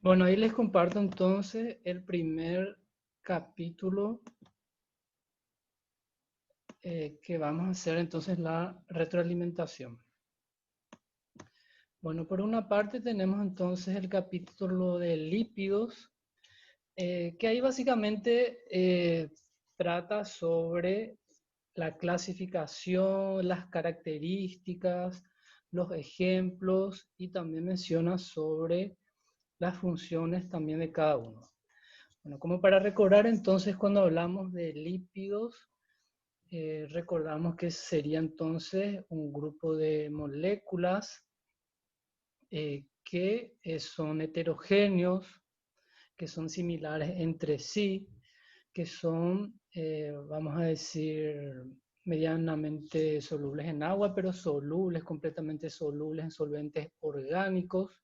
Bueno, ahí les comparto entonces el primer capítulo que vamos a hacer entonces la retroalimentación. Bueno, por una parte tenemos entonces el capítulo de lípidos, que ahí básicamente trata sobre la clasificación, las características, los ejemplos y también menciona sobre las funciones también de cada uno. Bueno, como para recordar entonces cuando hablamos de lípidos, recordamos que sería entonces un grupo de moléculas que son heterogéneos, que son similares entre sí, que son, vamos a decir, medianamente solubles en agua, pero solubles, completamente solubles en solventes orgánicos.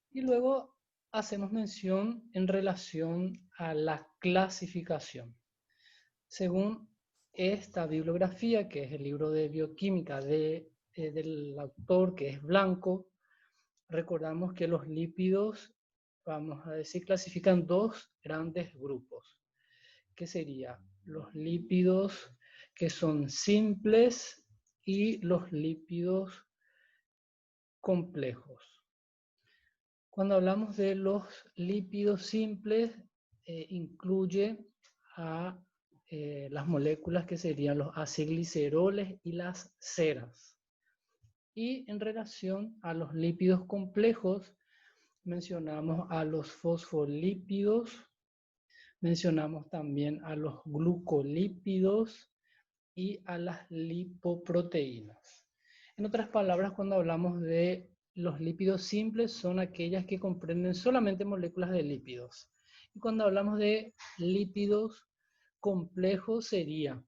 Y luego hacemos mención en relación a la clasificación. Según esta bibliografía, que es el libro de bioquímica del autor, que es Blanco, recordamos que los lípidos, vamos a decir, clasifican dos grandes grupos, que serían los lípidos que son simples y los lípidos complejos. Cuando hablamos de los lípidos simples, incluye a las moléculas que serían los acilgliceroles y las ceras. Y en relación a los lípidos complejos, mencionamos a los fosfolípidos, mencionamos también a los glucolípidos y a las lipoproteínas. En otras palabras, cuando hablamos de los lípidos simples, son aquellas que comprenden solamente moléculas de lípidos. Y cuando hablamos de lípidos complejos, serían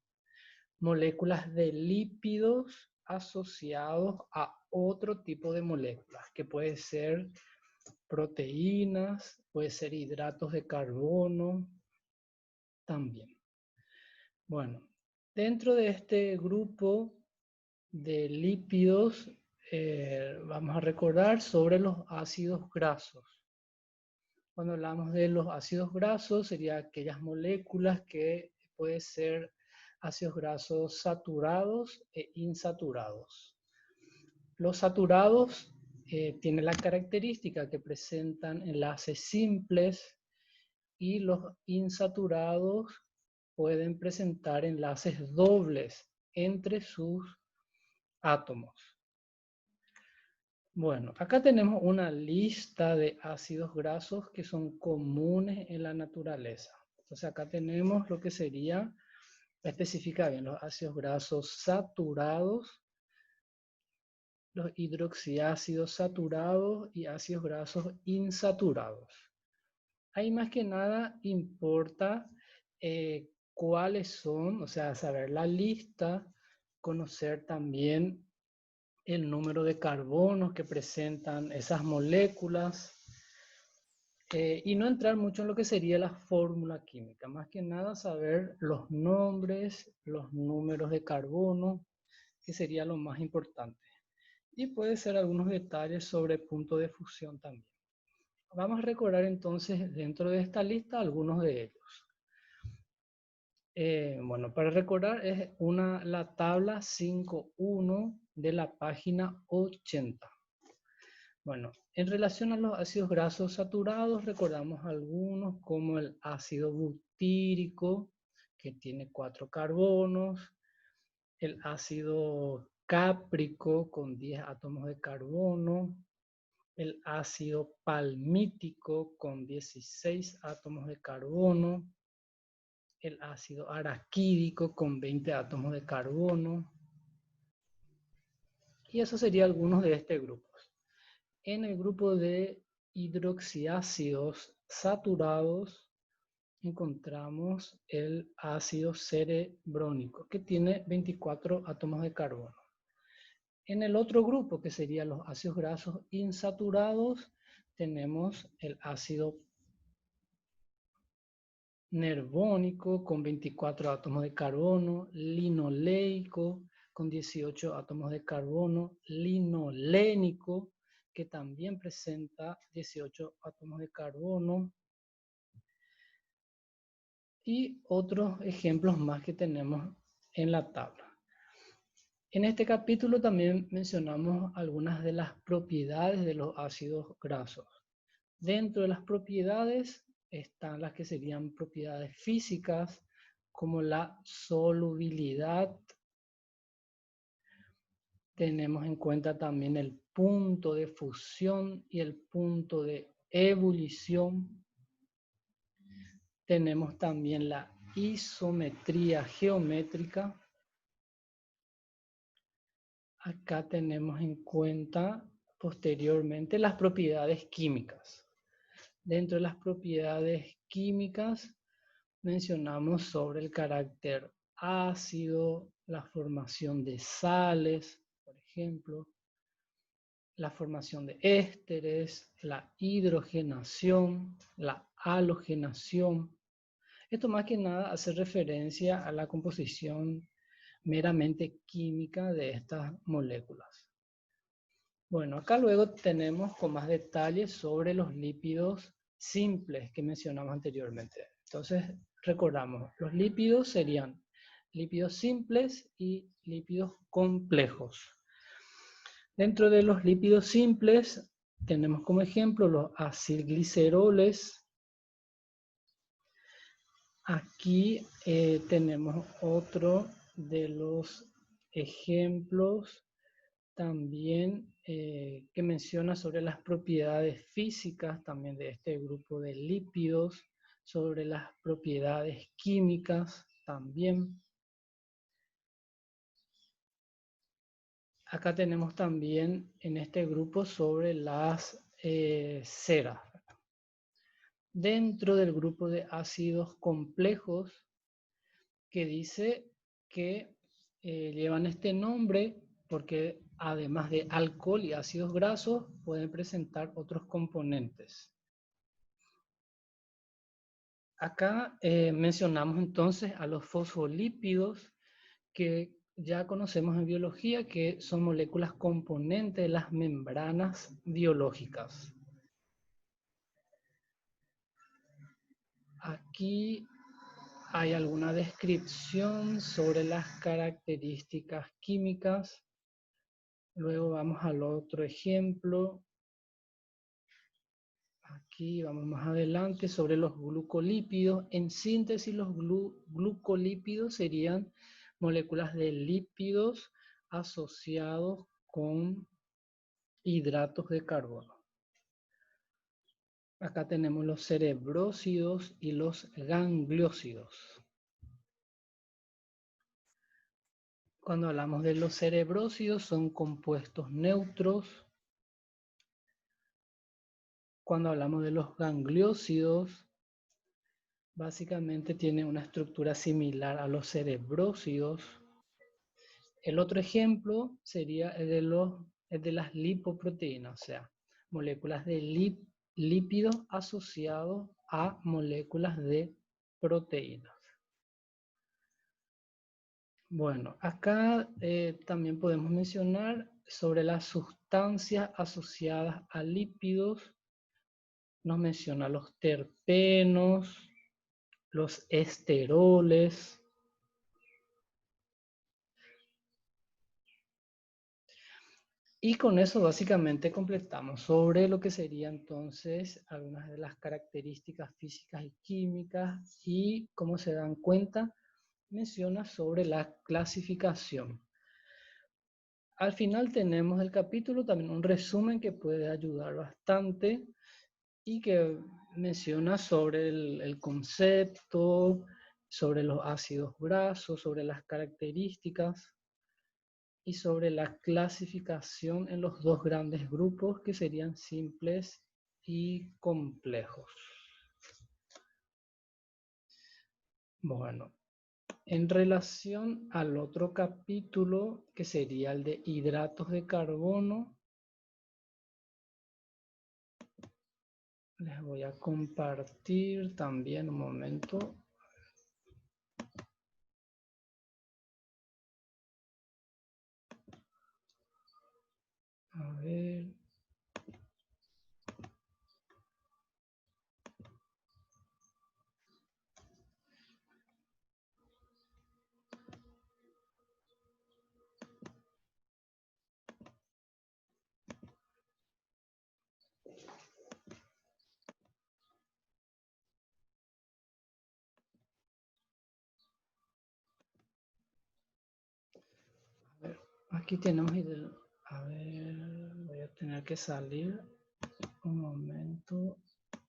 moléculas de lípidos asociados a otro tipo de moléculas, que puede ser proteínas, puede ser hidratos de carbono también. Bueno, dentro de este grupo de lípidos, vamos a recordar sobre los ácidos grasos. Cuando hablamos de los ácidos grasos, serían aquellas moléculas que pueden ser ácidos grasos saturados e insaturados. Los saturados tienen la característica que presentan enlaces simples y los insaturados pueden presentar enlaces dobles entre sus átomos. Bueno, acá tenemos una lista de ácidos grasos que son comunes en la naturaleza. Entonces acá tenemos lo que sería, especifica bien, los ácidos grasos saturados, los hidroxiácidos saturados y ácidos grasos insaturados. Ahí más que nada importa cuáles son, o sea, saber la lista, conocer también el número de carbonos que presentan esas moléculas y no entrar mucho en lo que sería la fórmula química. Más que nada saber los nombres, los números de carbono, que sería lo más importante. Y puede ser algunos detalles sobre punto de fusión también. Vamos a recordar entonces dentro de esta lista algunos de ellos. Bueno, para recordar es la tabla 5.1 de la página 80. Bueno, en relación a los ácidos grasos saturados, recordamos algunos como el ácido butírico, que tiene 4 carbonos, el ácido cáprico con 10 átomos de carbono, el ácido palmítico con 16 átomos de carbono, el ácido araquídico con 20 átomos de carbono, y eso sería algunos de este grupo. En el grupo de hidroxiácidos saturados encontramos el ácido cerebrónico, que tiene 24 átomos de carbono. En el otro grupo, que serían los ácidos grasos insaturados, tenemos el ácido nervónico con 24 átomos de carbono, linoleico con 18 átomos de carbono, linolénico que también presenta 18 átomos de carbono. Y otros ejemplos más que tenemos en la tabla. En este capítulo también mencionamos algunas de las propiedades de los ácidos grasos. Dentro de las propiedades están las que serían propiedades físicas, como la solubilidad. Tenemos en cuenta también el punto de fusión y el punto de ebullición. Tenemos también la isometría geométrica. Acá tenemos en cuenta posteriormente las propiedades químicas. Dentro de las propiedades químicas mencionamos sobre el carácter ácido, la formación de sales, por ejemplo, la formación de ésteres, la hidrogenación, la halogenación. Esto más que nada hace referencia a la composición meramente química de estas moléculas. Bueno, acá luego tenemos con más detalles sobre los lípidos simples que mencionamos anteriormente. Entonces, recordamos, los lípidos serían lípidos simples y lípidos complejos. Dentro de los lípidos simples tenemos como ejemplo los acilgliceroles. Aquí tenemos otro de los ejemplos también que menciona sobre las propiedades físicas también de este grupo de lípidos, sobre las propiedades químicas también. Acá tenemos también en este grupo sobre las ceras. Dentro del grupo de ácidos complejos que dice que llevan este nombre porque además de alcohol y ácidos grasos, pueden presentar otros componentes. Acá mencionamos entonces a los fosfolípidos, que ya conocemos en biología que son moléculas componentes de las membranas biológicas. Aquí hay alguna descripción sobre las características químicas. Luego vamos al otro ejemplo. Aquí vamos más adelante sobre los glucolípidos. En síntesis, los glucolípidos serían moléculas de lípidos asociados con hidratos de carbono. Acá tenemos los cerebrósidos y los gangliósidos. Cuando hablamos de los cerebrósidos son compuestos neutros. Cuando hablamos de los gangliósidos, básicamente tienen una estructura similar a los cerebrósidos. El otro ejemplo sería el de las lipoproteínas, o sea, moléculas de lípidos asociados a moléculas de proteínas. Bueno, acá también podemos mencionar sobre las sustancias asociadas a lípidos. Nos menciona los terpenos, los esteroles. Y con eso básicamente completamos sobre lo que sería entonces algunas de las características físicas y químicas y, como se dan cuenta, menciona sobre la clasificación. Al final tenemos el capítulo, también un resumen que puede ayudar bastante y que menciona sobre el concepto, sobre los ácidos grasos, sobre las características y sobre la clasificación en los dos grandes grupos que serían simples y complejos. Bueno, en relación al otro capítulo que sería el de hidratos de carbono, les voy a compartir también un momento. A ver. Aquí tenemos, a ver, voy a tener que salir un momento,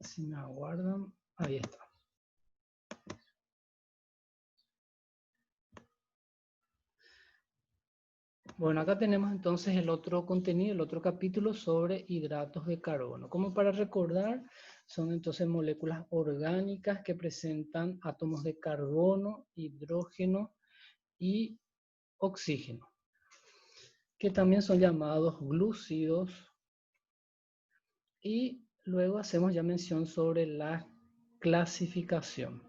si me aguardan, ahí está. Bueno, acá tenemos entonces el otro contenido, el otro capítulo sobre hidratos de carbono. Como para recordar, son entonces moléculas orgánicas que presentan átomos de carbono, hidrógeno y oxígeno, que también son llamados glúcidos. Y luego hacemos ya mención sobre la clasificación.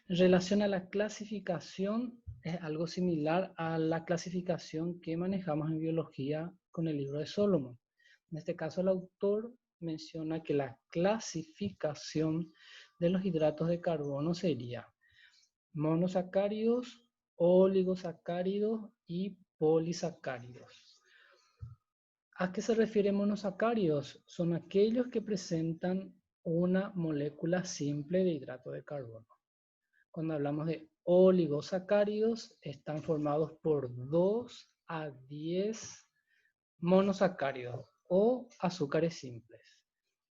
En relación a la clasificación, es algo similar a la clasificación que manejamos en biología con el libro de Solomon. En este caso, el autor menciona que la clasificación de los hidratos de carbono sería monosacáridos, oligosacáridos y polisacáridos. ¿A qué se refiere monosacáridos? Son aquellos que presentan una molécula simple de hidrato de carbono. Cuando hablamos de oligosacáridos, están formados por 2 a 10 monosacáridos o azúcares simples.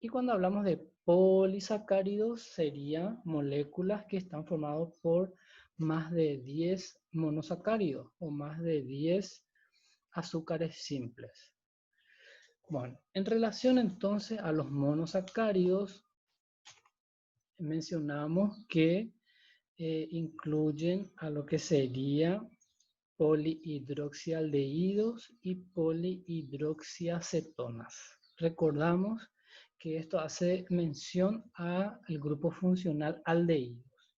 Y cuando hablamos de polisacáridos, serían moléculas que están formadas por más de 10 monosacáridos o más de 10 azúcares simples. Bueno, en relación entonces a los monosacáridos, mencionamos que incluyen a lo que sería polihidroxialdehídos y polihidroxiacetonas. Recordamos que esto hace mención al grupo funcional aldehídos.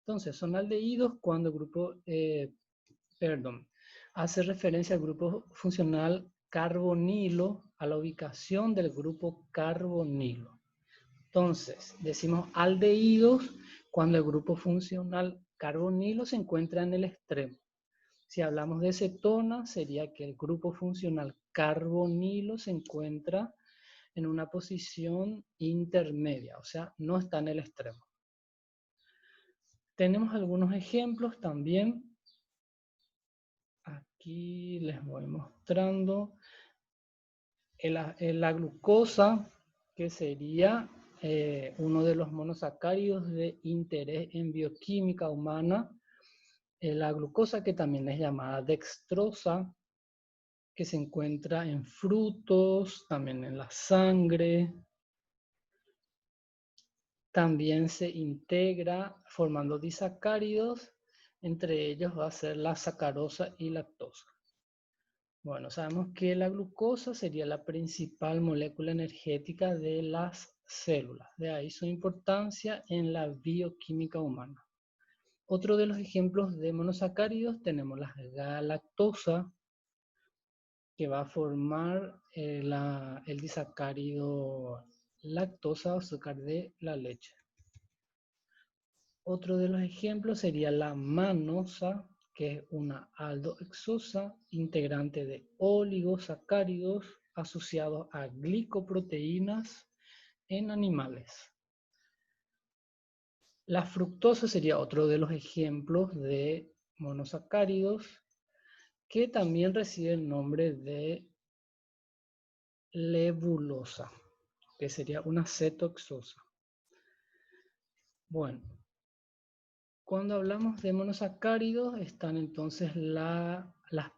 Entonces, son aldehídos cuando el grupo, hace referencia al grupo funcional carbonilo, a la ubicación del grupo carbonilo. Entonces, decimos aldehídos cuando el grupo funcional carbonilo se encuentra en el extremo. Si hablamos de cetona, sería que el grupo funcional carbonilo se encuentra en una posición intermedia, o sea, no está en el extremo. Tenemos algunos ejemplos también. Aquí les voy mostrando. La glucosa, que sería uno de los monosacáridos de interés en bioquímica humana. La glucosa, que también es llamada dextrosa, que se encuentra en frutos, también en la sangre. También se integra formando disacáridos, entre ellos va a ser la sacarosa y lactosa. Bueno, sabemos que la glucosa sería la principal molécula energética de las células, de ahí su importancia en la bioquímica humana. Otro de los ejemplos de monosacáridos tenemos la galactosa, que va a formar el disacárido lactosa, azúcar de la leche. Otro de los ejemplos sería la manosa, que es una aldohexosa integrante de oligosacáridos asociados a glicoproteínas en animales. La fructosa sería otro de los ejemplos de monosacáridos que también recibe el nombre de levulosa, que sería una cetoxosa. Bueno, cuando hablamos de monosacáridos están entonces las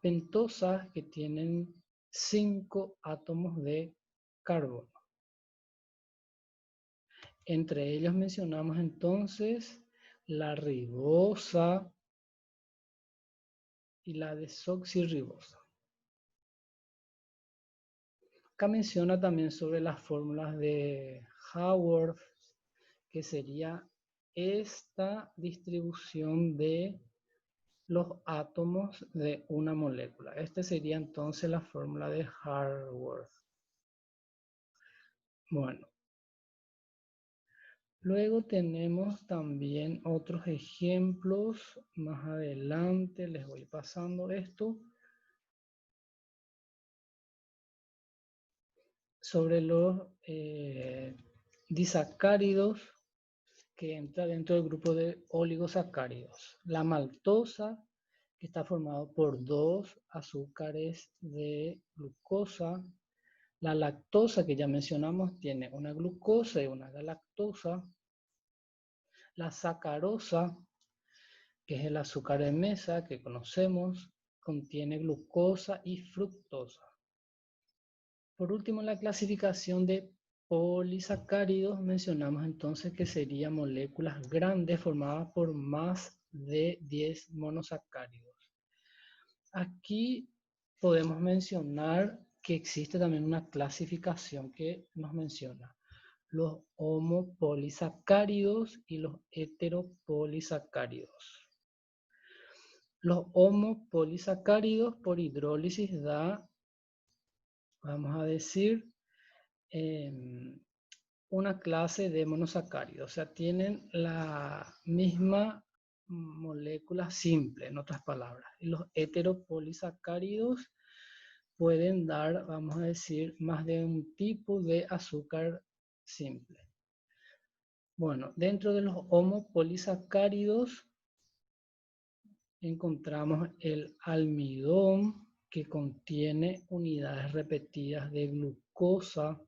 pentosas, que tienen 5 átomos de carbono. Entre ellos mencionamos entonces la ribosa y la desoxirribosa. Acá menciona también sobre las fórmulas de Haworth, que sería esta distribución de los átomos de una molécula. Esta sería entonces la fórmula de Haworth. Bueno, luego tenemos también otros ejemplos. Más adelante les voy pasando esto. sobre los disacáridos que entra dentro del grupo de oligosacáridos. La maltosa, que está formado por 2 azúcares de glucosa. La lactosa, que ya mencionamos, tiene una glucosa y una galactosa. La sacarosa, que es el azúcar de mesa que conocemos, contiene glucosa y fructosa. Por último, la clasificación de polisacáridos, mencionamos entonces que serían moléculas grandes formadas por más de 10 monosacáridos. Aquí podemos mencionar que existe también una clasificación que nos menciona los homopolisacáridos y los heteropolisacáridos. Los homopolisacáridos por hidrólisis da, vamos a decir, una clase de monosacáridos, o sea, tienen la misma molécula simple, en otras palabras. Y los heteropolisacáridos pueden dar, vamos a decir, más de un tipo de azúcar simple. Bueno, dentro de los homopolisacáridos encontramos el almidón, que contiene unidades repetidas de glucosa.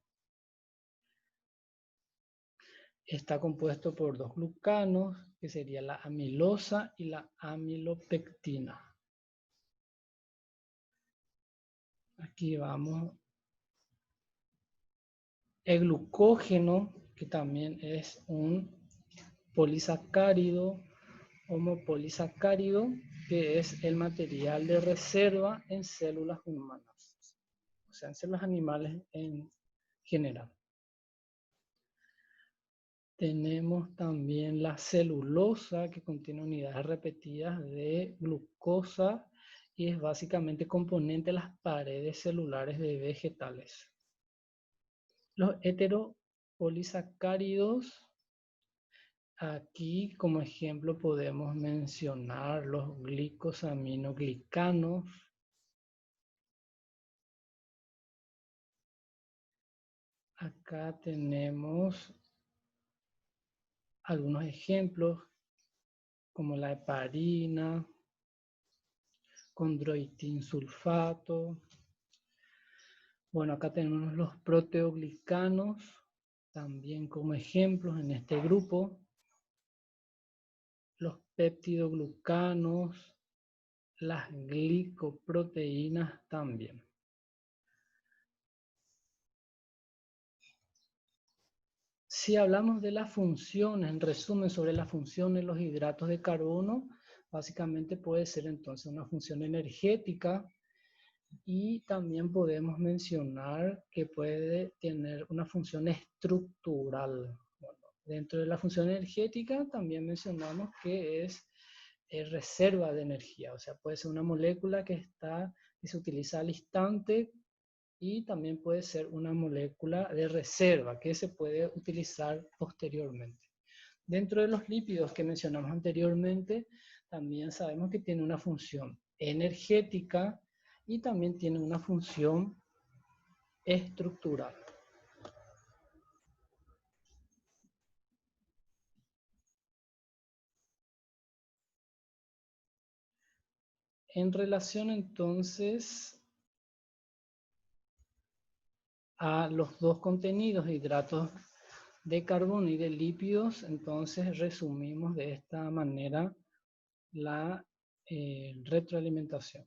Está compuesto por 2 glucanos, que sería la amilosa y la amilopectina. Aquí vamos. El glucógeno, que también es un polisacárido, homopolisacárido, que es el material de reserva en células humanas, o sea, en células animales en general. Tenemos también la celulosa, que contiene unidades repetidas de glucosa y es básicamente componente de las paredes celulares de vegetales. Los heteropolisacáridos, aquí como ejemplo podemos mencionar los glicosaminoglicanos. Acá tenemos algunos ejemplos como la heparina, condroitinsulfato. Bueno, acá tenemos los proteoglicanos, también como ejemplos en este grupo. Los peptidoglucanos, las glicoproteínas también. Si hablamos de las funciones, en resumen sobre las funciones de los hidratos de carbono, básicamente puede ser entonces una función energética, y también podemos mencionar que puede tener una función estructural. Bueno, dentro de la función energética también mencionamos que es reserva de energía, o sea, puede ser una molécula que se utiliza al instante, y también puede ser una molécula de reserva que se puede utilizar posteriormente. Dentro de los lípidos que mencionamos anteriormente, también sabemos que tiene una función energética y también tiene una función estructural. En relación entonces a los dos contenidos, hidratos de carbono y de lípidos, entonces resumimos de esta manera la retroalimentación.